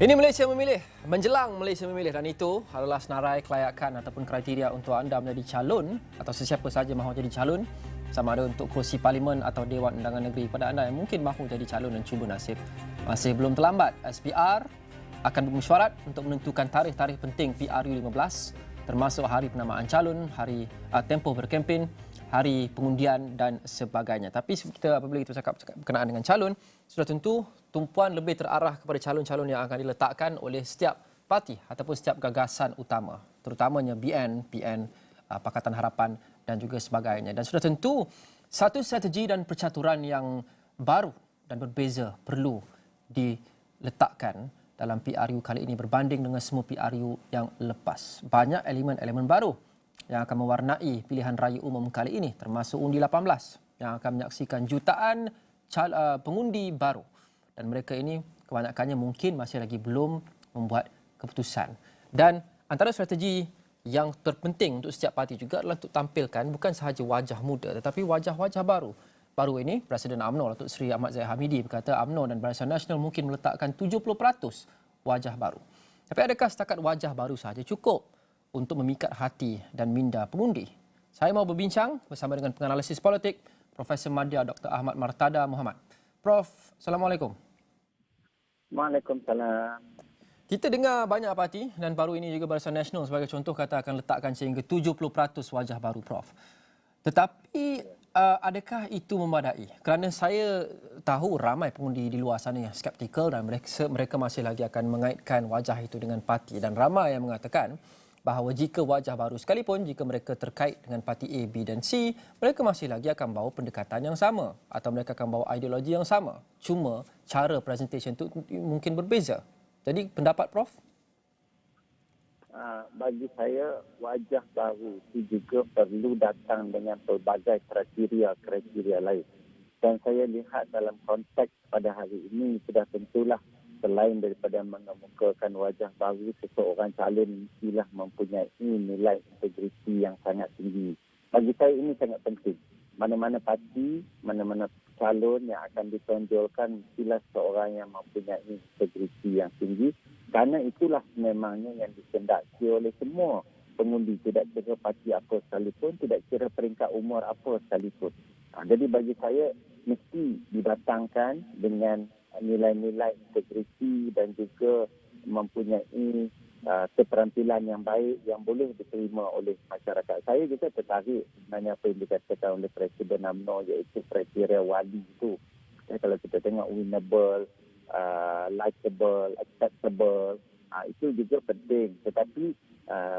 Ini Malaysia Memilih, menjelang Malaysia Memilih, dan itu adalah senarai kelayakan ataupun kriteria untuk anda menjadi calon atau sesiapa saja mahu jadi calon, sama ada untuk kerusi parlimen atau Dewan Undangan Negeri. Pada anda yang mungkin mahu jadi calon dan cuba nasib, masih belum terlambat. SPR akan bermesyuarat untuk menentukan tarikh-tarikh penting PRU 15, termasuk hari penamaan calon, hari tempoh berkempen, hari pengundian dan sebagainya. Tapi apabila kita bercakap berkenaan dengan calon, sudah tentu tumpuan lebih terarah kepada calon-calon yang akan diletakkan oleh setiap parti ataupun setiap gagasan utama, terutamanya BN, PN, Pakatan Harapan dan juga sebagainya. Dan sudah tentu satu strategi dan percaturan yang baru dan berbeza perlu diletakkan dalam PRU kali ini berbanding dengan semua PRU yang lepas. Banyak elemen-elemen baru yang akan mewarnai pilihan raya umum kali ini, termasuk undi 18 yang akan menyaksikan jutaan pengundi baru. Dan mereka ini kebanyakannya mungkin masih lagi belum membuat keputusan. Dan antara strategi yang terpenting untuk setiap parti juga adalah untuk tampilkan bukan sahaja wajah muda tetapi wajah-wajah baru. Baru ini, Presiden UMNO Datuk Seri Ahmad Zahid Hamidi berkata UMNO dan Barisan Nasional mungkin meletakkan 70% wajah baru. Tapi adakah setakat wajah baru sahaja cukup untuk memikat hati dan minda pengundi? Saya mahu berbincang bersama dengan penganalisis politik Profesor Madya Dr. Ahmad Martada Muhammad. Prof, Assalamualaikum. Waalaikumsalam. Kita dengar banyak parti dan baru ini juga Barisan Nasional sebagai contoh kata akan letakkan sehingga 70% wajah baru, Prof. Tetapi adakah itu memadai? Kerana saya tahu ramai pengundi di luar sana yang skeptikal dan mereka masih lagi akan mengaitkan wajah itu dengan parti, dan ramai yang mengatakan bahawa jika wajah baru sekalipun, jika mereka terkait dengan parti A, B dan C, mereka masih lagi akan bawa pendekatan yang sama atau mereka akan bawa ideologi yang sama. Cuma cara presentation itu mungkin berbeza. Jadi pendapat Prof? Bagi saya, wajah baru itu juga perlu datang dengan pelbagai kriteria lain. Dan saya lihat dalam konteks pada hari ini sudah tentulah selain daripada mengemukakan wajah baru, seseorang calon mestilah mempunyai nilai integriti yang sangat tinggi. Bagi saya ini sangat penting. Mana-mana parti, mana-mana calon yang akan ditonjolkan mestilah seorang yang mempunyai integriti yang tinggi. Kerana itulah memangnya yang dikehendaki oleh semua pengundi, tidak kira parti apa sekalipun, tidak kira peringkat umur apa sekalipun. Jadi bagi saya mesti didatangkan dengan nilai-nilai integriti dan juga mempunyai keterampilan yang baik yang boleh diterima oleh masyarakat. Saya juga tertarik sebenarnya apa yang dikatakan oleh Presiden UMNO, iaitu kriteria wali itu. Kalau kita tengok winnable, likable, acceptable, itu juga penting. Tetapi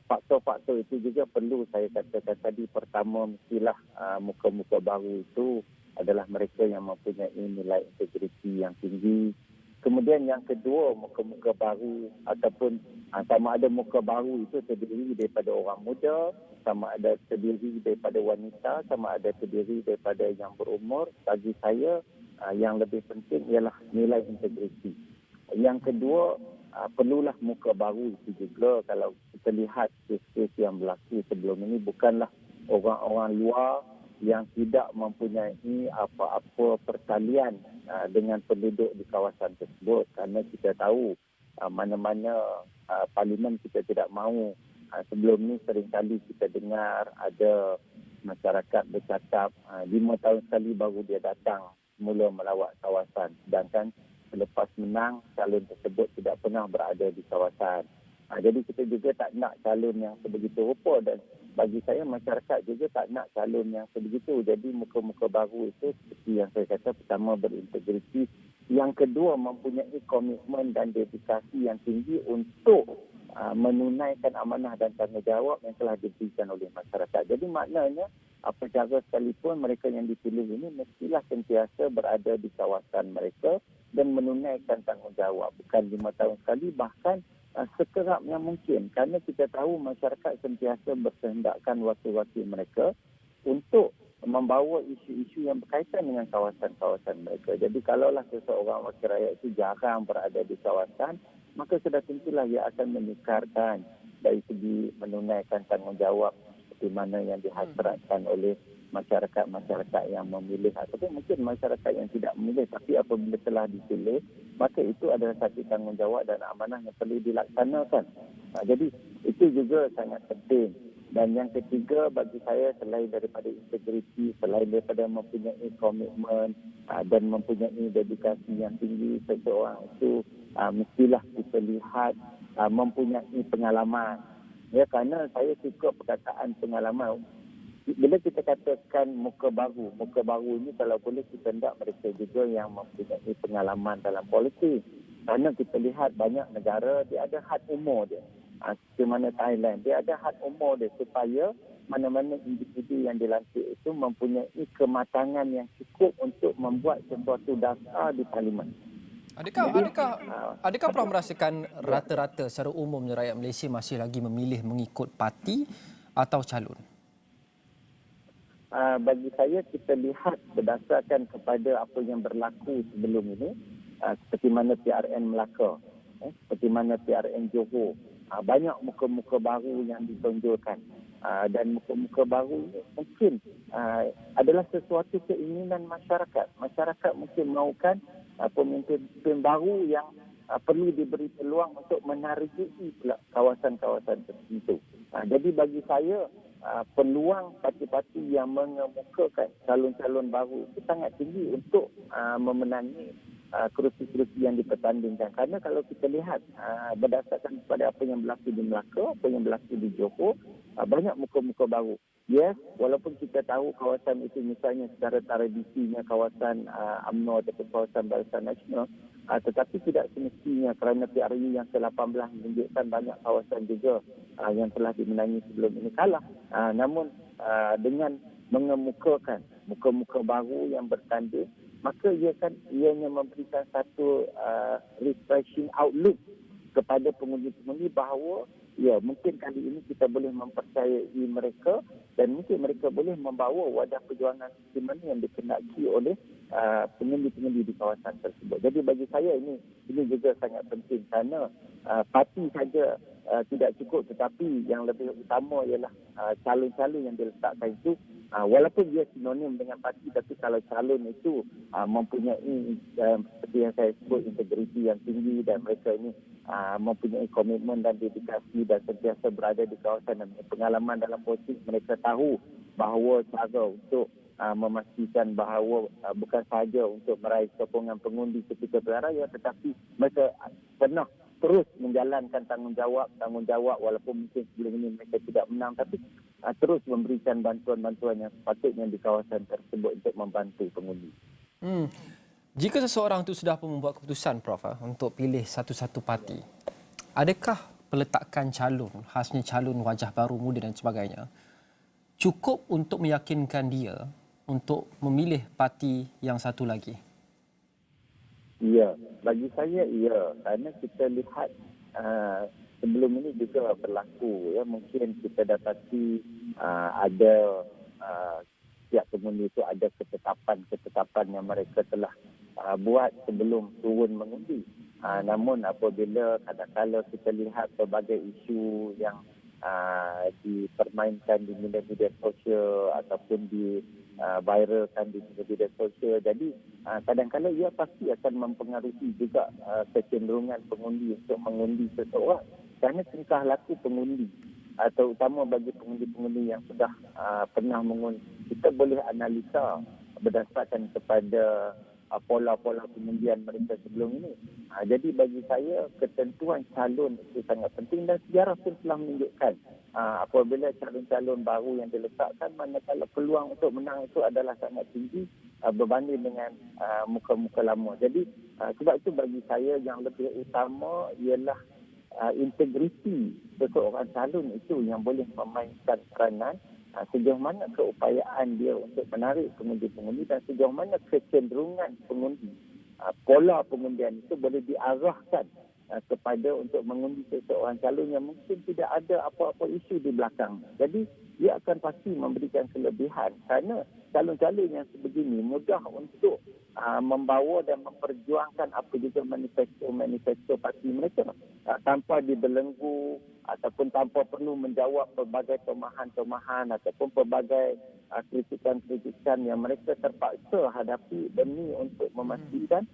faktor-faktor itu juga perlu saya katakan tadi. Pertama, mestilah muka-muka baru itu adalah mereka yang mempunyai nilai integriti yang tinggi. Kemudian yang kedua, muka-muka baru ataupun sama ada muka baru itu terdiri daripada orang muda, sama ada terdiri daripada wanita, sama ada terdiri daripada yang berumur. Bagi saya, yang lebih penting ialah nilai integriti. Yang kedua, perlulah muka baru itu juga. Kalau kita lihat kes-kes yang berlaku sebelum ini, bukanlah orang-orang luar yang tidak mempunyai apa-apa pertalian dengan penduduk di kawasan tersebut. Kerana kita tahu mana-mana parlimen kita tidak mahu. Sebelum ni seringkali kita dengar ada masyarakat bercakap 5 tahun sekali baru dia datang mula melawat kawasan. Sedangkan selepas menang, calon tersebut tidak pernah berada di kawasan. Jadi kita juga tak nak calon yang sebegitu rupa, dan bagi saya masyarakat juga tak nak calon yang sebegitu. Jadi muka-muka baru itu seperti yang saya kata, pertama berintegriti, yang kedua mempunyai komitmen dan dedikasi yang tinggi untuk menunaikan amanah dan tanggungjawab yang telah diberikan oleh masyarakat. Jadi maknanya apa cara sekalipun mereka yang dipilih ini mestilah sentiasa berada di kawasan mereka dan menunaikan tanggungjawab. Bukan 5 tahun sekali, bahkan sekerap yang mungkin. Kerana kita tahu masyarakat sentiasa berkehendakkan wakil-wakil mereka untuk membawa isu-isu yang berkaitan dengan kawasan-kawasan mereka. Jadi kalaulah seseorang wakil rakyat itu jarang berada di kawasan, maka sudah tentulah ia akan menyekarkan dari segi menunaikan tanggungjawab seperti mana yang dihasratkan oleh masyarakat yang memilih ataupun mungkin masyarakat yang tidak memilih, tapi apabila telah dipilih, maka itu adalah satu tanggungjawab dan amanah yang perlu dilaksanakan. Jadi itu juga sangat penting. Dan yang ketiga bagi saya, selain daripada integriti, selain daripada mempunyai komitmen dan mempunyai dedikasi yang tinggi, seseorang itu mestilah kita lihat mempunyai pengalaman. Ya, kerana saya suka perkataan pengalaman. Bila kita katakan muka baru ini kalau boleh kita hendak mereka juga yang mempunyai pengalaman dalam politik. Kerana kita lihat banyak negara dia ada had umur dia. Seperti mana Thailand, dia ada had umur dia supaya mana-mana individu yang dilantik itu mempunyai kematangan yang cukup untuk membuat sesuatu dasar di parlimen. Adakah Prof merasakan rata-rata secara umumnya rakyat Malaysia masih lagi memilih mengikut parti atau calon? Bagi saya, kita lihat berdasarkan kepada apa yang berlaku sebelum ini, seperti mana PRN Melaka, seperti mana PRN Johor, banyak muka-muka baru yang ditonjolkan. Dan muka-muka baru ini mungkin adalah sesuatu keinginan masyarakat. Masyarakat mungkin mahukan pemimpin baru yang perlu diberi peluang untuk menargeti kawasan-kawasan tertentu. Jadi bagi saya, peluang parti-parti yang mengemukakan calon-calon baru itu sangat tinggi untuk memenangi kerusi-kerusi yang dipertandingkan. Kerana kalau kita lihat berdasarkan kepada apa yang berlaku di Melaka, apa yang berlaku di Johor, banyak muka-muka baru. Yes, walaupun kita tahu kawasan itu misalnya secara tradisinya kawasan UMNO atau kawasan Barisan Nasional, tetapi tidak semestinya kerana PRU yang ke-18 menunjukkan banyak kawasan juga yang telah dimenangi sebelum ini kalah. Namun dengan mengemukakan muka-muka baru yang bertanding, maka ianya memberikan satu refreshing outlook kepada pengundi-pengundi bahawa ya, mungkin kali ini kita boleh mempercayai mereka dan mungkin mereka boleh membawa wadah perjuangan seperti mana yang dikendaki oleh pengundi-pengundi di kawasan tersebut. Jadi bagi saya ini juga sangat penting kerana parti saja tidak cukup, tetapi yang lebih utama ialah calon-calon yang diletakkan itu, walaupun dia sinonim dengan parti, tapi kalau calon itu mempunyai seperti yang saya sebut integriti yang tinggi dan mereka ini mempunyai komitmen dan dedikasi dan sentiasa berada di kawasan dan pengalaman dalam politik, mereka tahu bahawa cara untuk memastikan bahawa bukan sahaja untuk meraih sokongan pengundi ketika pilihan raya, tetapi mereka pernah terus menjalankan tanggungjawab walaupun mungkin sebelum ini mereka tidak menang, tapi terus memberikan bantuan-bantuan yang sepatutnya di kawasan tersebut untuk membantu pengundi. Jika seseorang itu sudah pun membuat keputusan, Prof, untuk pilih satu-satu parti, adakah peletakan calon, khasnya calon wajah baru, muda dan sebagainya, cukup untuk meyakinkan dia untuk memilih parti yang satu lagi? Ya, bagi saya ya, kerana kita lihat sebelum ini juga berlaku, ya, mungkin kita dapati ada setiap pengundi itu ada ketetapan yang mereka telah buat sebelum turun mengundi. Namun apabila kadang-kadang kita lihat pelbagai isu yang dipermainkan di media sosial ataupun viralkan di media sosial, jadi kadang-kadang ia pasti akan mempengaruhi juga kecenderungan pengundi untuk mengundi seseorang. Kerana tingkah laku pengundi, terutama bagi pengundi-pengundi yang sudah pernah mengundi, kita boleh analisa berdasarkan kepada pola-pola pengundian mereka sebelum ini. Jadi bagi saya, ketentuan calon itu sangat penting dan sejarah pun telah menunjukkan apabila calon-calon baru yang diletakkan, manakala peluang untuk menang itu adalah sangat tinggi berbanding dengan muka-muka lama. Jadi sebab itu bagi saya yang lebih utama ialah integriti seseorang calon itu yang boleh memainkan peranan sejauh mana keupayaan dia untuk menarik pengundi-pengundi dan sejauh mana kecenderungan pengundi. Pola pengundian itu boleh diarahkan kepada untuk mengundi seseorang calon yang mungkin tidak ada apa-apa isu di belakang. Jadi dia akan pasti memberikan kelebihan kerana calon-calon yang sebegini mudah untuk membawa dan memperjuangkan apa juga manifesto parti mereka tanpa dibelenggu ataupun tanpa perlu menjawab pelbagai tomahan-tomahan ataupun pelbagai kritikan-kritikan yang mereka terpaksa hadapi demi untuk memastikan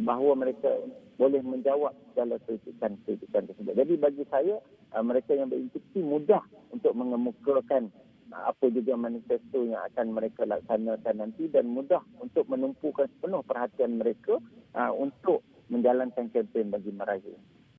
bahawa mereka boleh menjawab segala kritikan-kritikan tersebut. Jadi bagi saya, mereka yang berintegriti mudah untuk mengemukakan apa juga manifesto yang akan mereka laksanakan nanti dan mudah untuk menumpukan sepenuh perhatian mereka untuk menjalankan kempen bagi meraja.